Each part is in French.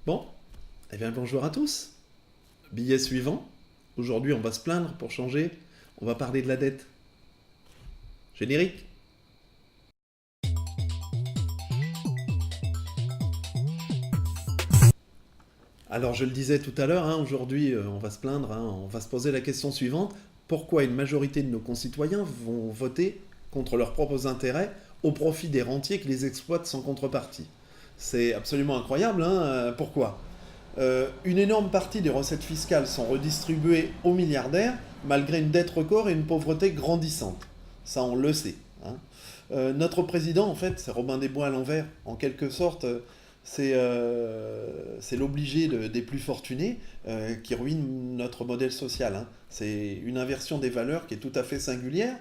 Bon, eh bien bonjour à tous. Billet suivant. Aujourd'hui, on va se plaindre pour changer. On va parler de la dette. Générique. Alors, je le disais tout à l'heure, aujourd'hui, on va se plaindre, on va se poser la question suivante. Pourquoi une majorité de nos concitoyens vont voter contre leurs propres intérêts au profit des rentiers qui les exploitent sans contrepartie? C'est absolument incroyable, pourquoi? Une énorme partie des recettes fiscales sont redistribuées aux milliardaires, malgré une dette record et une pauvreté grandissante. Ça, on le sait. Notre président, en fait, c'est Robin des Bois à l'envers. En quelque sorte, c'est l'obligé des plus fortunés qui ruine notre modèle social. C'est une inversion des valeurs qui est tout à fait singulière.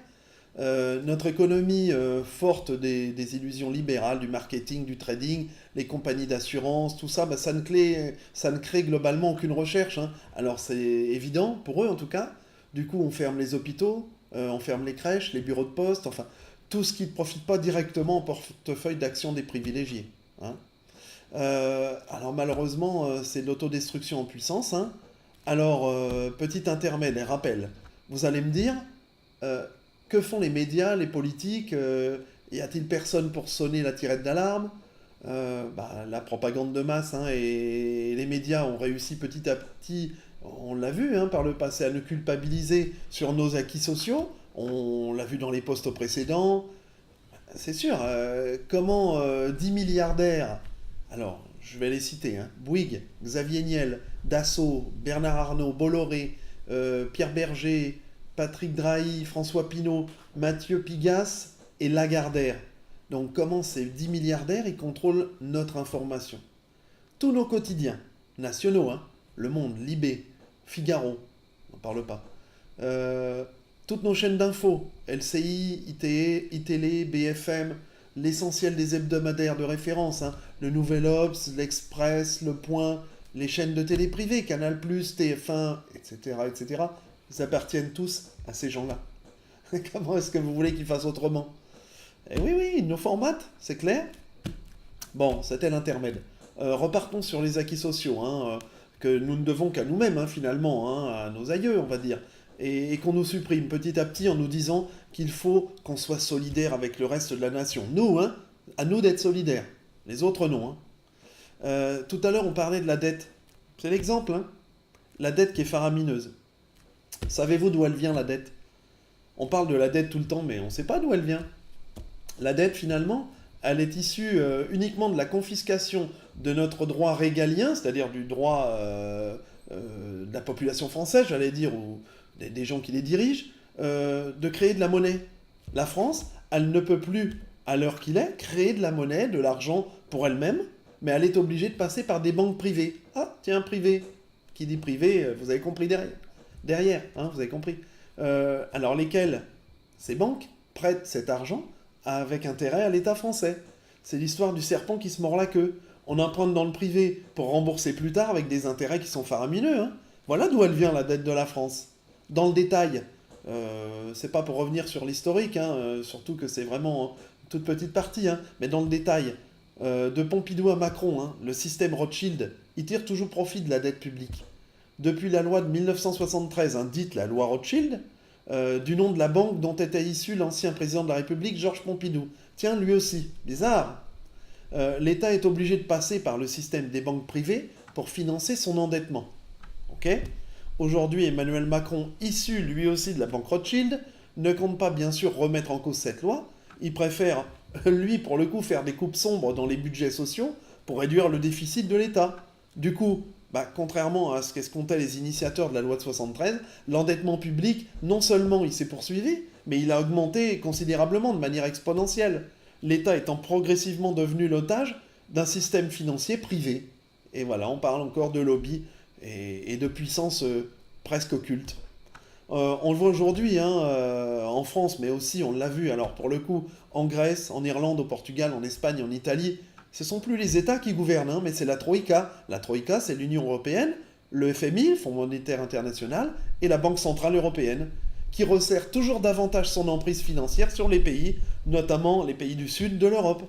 Notre économie, forte des illusions libérales, du marketing, du trading, les compagnies d'assurance, tout ça, ça ne crée globalement aucune recherche. Alors c'est évident, pour eux en tout cas. Du coup, on ferme les hôpitaux, on ferme les crèches, les bureaux de poste, enfin, tout ce qui ne profite pas directement au portefeuille d'action des privilégiés. Alors malheureusement, c'est de l'autodestruction en puissance. Alors, petit intermède et rappel. Vous allez me dire, euh, que font les médias, les politiques? Y a-t-il personne pour sonner la tirette d'alarme? La propagande de masse, et les médias ont réussi petit à petit, on l'a vu par le passé, à nous culpabiliser sur nos acquis sociaux. On l'a vu dans les postes précédents. C'est sûr, comment 10 milliardaires, alors je vais les citer, Bouygues, Xavier Niel, Dassault, Bernard Arnault, Bolloré, Pierre Berger, Patrick Drahi, François Pinault, Mathieu Pigasse et Lagardère. Donc comment ces 10 milliardaires ils contrôlent notre information? Tous nos quotidiens, nationaux, Le Monde, Libé, Figaro, on n'en parle pas. Euh, Toutes nos chaînes d'infos, LCI, ITE, iTélé, BFM, l'essentiel des hebdomadaires de référence, le Nouvel Obs, l'Express, Le Point, les chaînes de télé privées, Canal+, TF1, etc., etc., ils appartiennent tous à ces gens-là. Comment est-ce que vous voulez qu'ils fassent autrement? Eh oui, oui, ils nous formatent, c'est clair. Bon, c'était l'intermède. Repartons sur les acquis sociaux, que nous ne devons qu'à nous-mêmes, finalement, à nos aïeux, on va dire. Et qu'on nous supprime petit à petit en nous disant qu'il faut qu'on soit solidaire avec le reste de la nation. Nous, à nous d'être solidaires. Les autres, non. Tout à l'heure, on parlait de la dette. C'est l'exemple, la dette qui est faramineuse. Savez-vous d'où elle vient, la dette? On parle de la dette tout le temps, mais on ne sait pas d'où elle vient. La dette, finalement, elle est issue uniquement de la confiscation de notre droit régalien, c'est-à-dire du droit de la population française, j'allais dire, ou des gens qui les dirigent, de créer de la monnaie. La France, elle ne peut plus, à l'heure qu'il est, créer de la monnaie, de l'argent pour elle-même, mais elle est obligée de passer par des banques privées. Ah, tiens, privé. Qui dit privé, vous avez compris derrière, vous avez compris. Alors lesquelles? Ces banques prêtent cet argent avec intérêt à l'État français. C'est l'histoire du serpent qui se mord la queue. On emprunte dans le privé pour rembourser plus tard avec des intérêts qui sont faramineux. Voilà d'où elle vient, la dette de la France. Dans le détail, c'est pas pour revenir sur l'historique, surtout que c'est vraiment une toute petite partie, mais dans le détail, de Pompidou à Macron, le système Rothschild, il tire toujours profit de la dette publique. Depuis la loi de 1973, dite la loi Rothschild, du nom de la banque dont était issu l'ancien président de la République, Georges Pompidou. Tiens, lui aussi, bizarre. L'État est obligé de passer par le système des banques privées pour financer son endettement. Ok? Aujourd'hui, Emmanuel Macron, issu lui aussi de la banque Rothschild, ne compte pas bien sûr remettre en cause cette loi. Il préfère, lui, pour le coup, faire des coupes sombres dans les budgets sociaux pour réduire le déficit de l'État. Du coup, contrairement à ce qu'escomptaient les initiateurs de la loi de 73, l'endettement public, non seulement il s'est poursuivi, mais il a augmenté considérablement de manière exponentielle. L'État étant progressivement devenu l'otage d'un système financier privé. Et voilà, on parle encore de lobby et de puissance presque occulte. On le voit aujourd'hui en France, mais aussi on l'a vu, alors pour le coup, en Grèce, en Irlande, au Portugal, en Espagne, en Italie. Ce ne sont plus les États qui gouvernent, mais c'est la Troïka. La Troïka, c'est l'Union européenne, le FMI, le Fonds monétaire international, et la Banque centrale européenne, qui resserre toujours davantage son emprise financière sur les pays, notamment les pays du sud de l'Europe.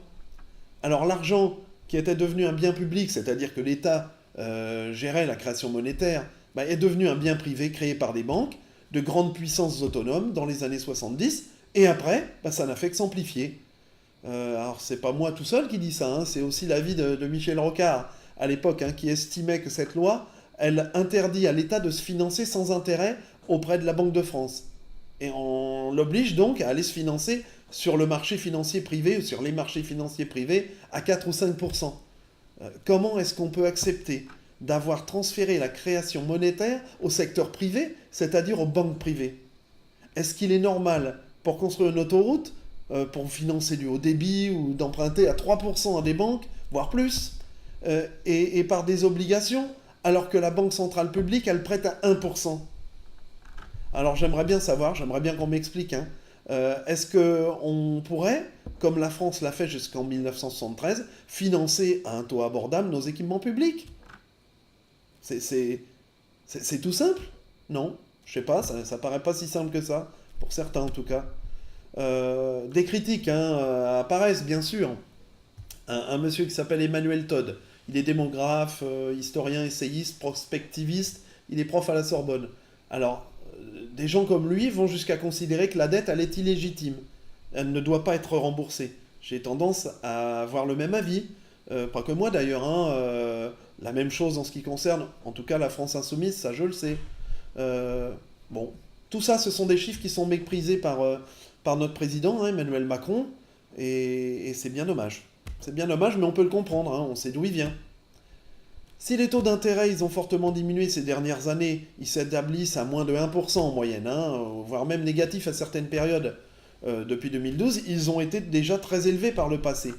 Alors l'argent qui était devenu un bien public, c'est-à-dire que l'État gérait la création monétaire, est devenu un bien privé créé par des banques, de grandes puissances autonomes dans les années 70, et après, ça n'a fait que s'amplifier. Alors c'est pas moi tout seul qui dis ça, hein, c'est aussi l'avis de Michel Rocard, à l'époque, hein, qui estimait que cette loi, elle interdit à l'État de se financer sans intérêt auprès de la Banque de France. Et on l'oblige donc à aller se financer sur le marché financier privé, ou sur les marchés financiers privés, à 4 ou 5%. Comment est-ce qu'on peut accepter d'avoir transféré la création monétaire au secteur privé, c'est-à-dire aux banques privées? Est-ce qu'il est normal, pour construire une autoroute, pour financer du haut débit, ou d'emprunter à 3% à des banques, voire plus, et par des obligations, alors que la Banque Centrale Publique, elle prête à 1%? Alors j'aimerais bien savoir, j'aimerais bien qu'on m'explique, hein, est-ce qu'on pourrait, comme la France l'a fait jusqu'en 1973, financer à un taux abordable nos équipements publics? C'est tout simple? Non, je sais pas, ça paraît pas si simple que ça, pour certains en tout cas. Des critiques apparaissent bien sûr. Un monsieur qui s'appelle Emmanuel Todd, il est démographe, historien, essayiste, prospectiviste, il est prof à la Sorbonne. Alors, des gens comme lui vont jusqu'à considérer que la dette, elle est illégitime. Elle ne doit pas être remboursée. J'ai tendance à avoir le même avis. Pas que moi d'ailleurs, hein, la même chose en ce qui concerne, en tout cas la France insoumise, ça je le sais. Bon, tout ça, ce sont des chiffres qui sont méprisés par notre président, hein, Emmanuel Macron, et c'est bien dommage. C'est bien dommage, mais on peut le comprendre, hein, on sait d'où il vient. Si les taux d'intérêt ils ont fortement diminué ces dernières années, ils s'établissent à moins de 1% en moyenne, hein, voire même négatifs à certaines périodes depuis 2012, ils ont été déjà très élevés par le passé.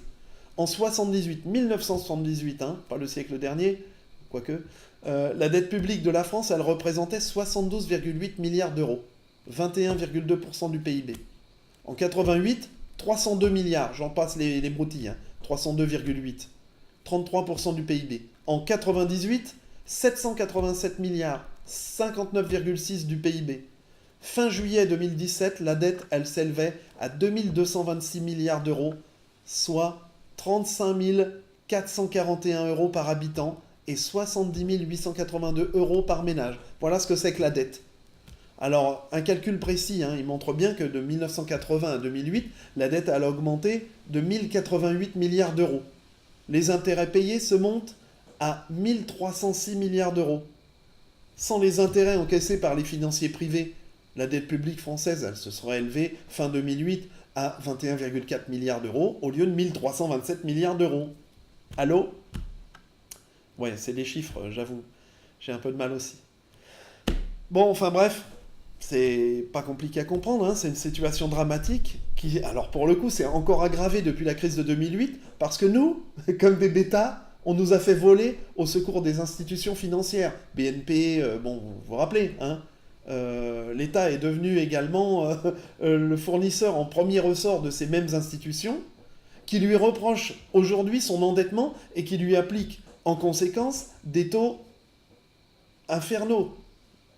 En 1978, hein, pas le siècle dernier, quoique, la dette publique de la France, elle représentait 72,8 milliards d'euros, 21,2% du PIB. En 88, 302 milliards, j'en passe les broutilles, hein, 302,8, 33% du PIB. En 98, 787 milliards, 59,6 du PIB. Fin juillet 2017, la dette, elle s'élevait à 2226 milliards d'euros, soit 35 441 euros par habitant et 70 882 euros par ménage. Voilà ce que c'est que la dette. Alors, un calcul précis, hein, il montre bien que de 1980 à 2008, la dette a augmenté de 1088 milliards d'euros. Les intérêts payés se montent à 1306 milliards d'euros. Sans les intérêts encaissés par les financiers privés, la dette publique française, elle se serait élevée fin 2008 à 21,4 milliards d'euros au lieu de 1327 milliards d'euros. Allô? Ouais, c'est des chiffres, j'avoue. J'ai un peu de mal aussi. Bon, enfin bref, c'est pas compliqué à comprendre, hein, c'est une situation dramatique qui, alors pour le coup, c'est encore aggravé depuis la crise de 2008, parce que nous, comme des bêtas, on nous a fait voler au secours des institutions financières. BNP, bon, vous vous rappelez, hein, l'État est devenu également le fournisseur en premier ressort de ces mêmes institutions, qui lui reprochent aujourd'hui son endettement et qui lui appliquent en conséquence des taux infernaux.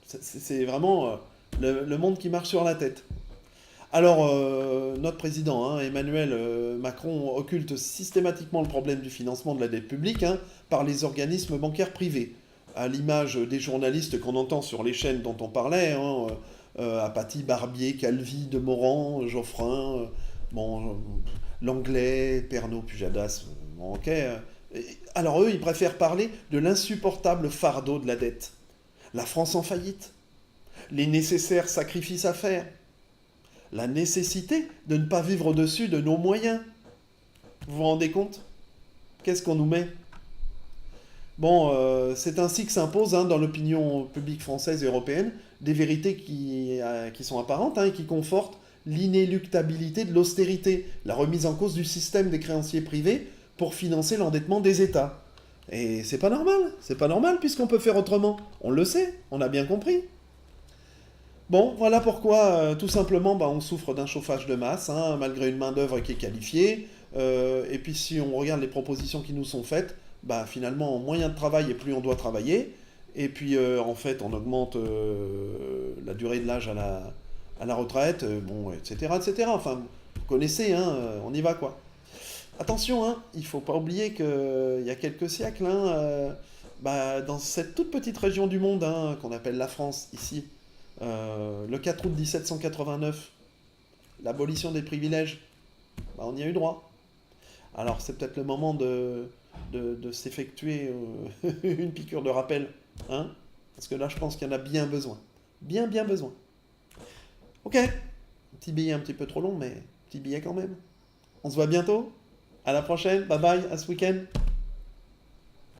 C'est vraiment le monde qui marche sur la tête. Alors, notre président, hein, Emmanuel Macron, occulte systématiquement le problème du financement de la dette publique, hein, par les organismes bancaires privés, à l'image des journalistes qu'on entend sur les chaînes dont on parlait, hein, Apathy, Barbier, Calvi, Demorand, Geoffrin, bon, Langlais, Pernod, Pujadas, bon, ok. Alors eux, ils préfèrent parler de l'insupportable fardeau de la dette. La France en faillite, les nécessaires sacrifices à faire, la nécessité de ne pas vivre au-dessus de nos moyens. Vous vous rendez compte? Qu'est-ce qu'on nous met? Bon, c'est ainsi que s'imposent, hein, dans l'opinion publique française et européenne des vérités qui sont apparentes, hein, et qui confortent l'inéluctabilité de l'austérité, la remise en cause du système des créanciers privés pour financer l'endettement des États. Et c'est pas normal puisqu'on peut faire autrement. On le sait, on a bien compris. Bon, voilà pourquoi, tout simplement, on souffre d'un chauffage de masse, hein, malgré une main-d'œuvre qui est qualifiée. Et puis si on regarde les propositions qui nous sont faites, finalement, moins il y a de travail et plus on doit travailler. Et puis, en fait, on augmente la durée de l'âge à la retraite, bon, etc., etc. Enfin, vous connaissez, hein, on y va, quoi. Attention, hein, il ne faut pas oublier qu'il y a quelques siècles, hein, Bah, dans cette toute petite région du monde hein, qu'on appelle la France, ici, le 4 août 1789, l'abolition des privilèges, bah, on y a eu droit. Alors c'est peut-être le moment de s'effectuer une piqûre de rappel, hein? Parce que là je pense qu'il y en a bien besoin. Bien bien besoin. Ok, petit billet un petit peu trop long, mais petit billet quand même. On se voit bientôt. À la prochaine, bye bye, à ce week-end.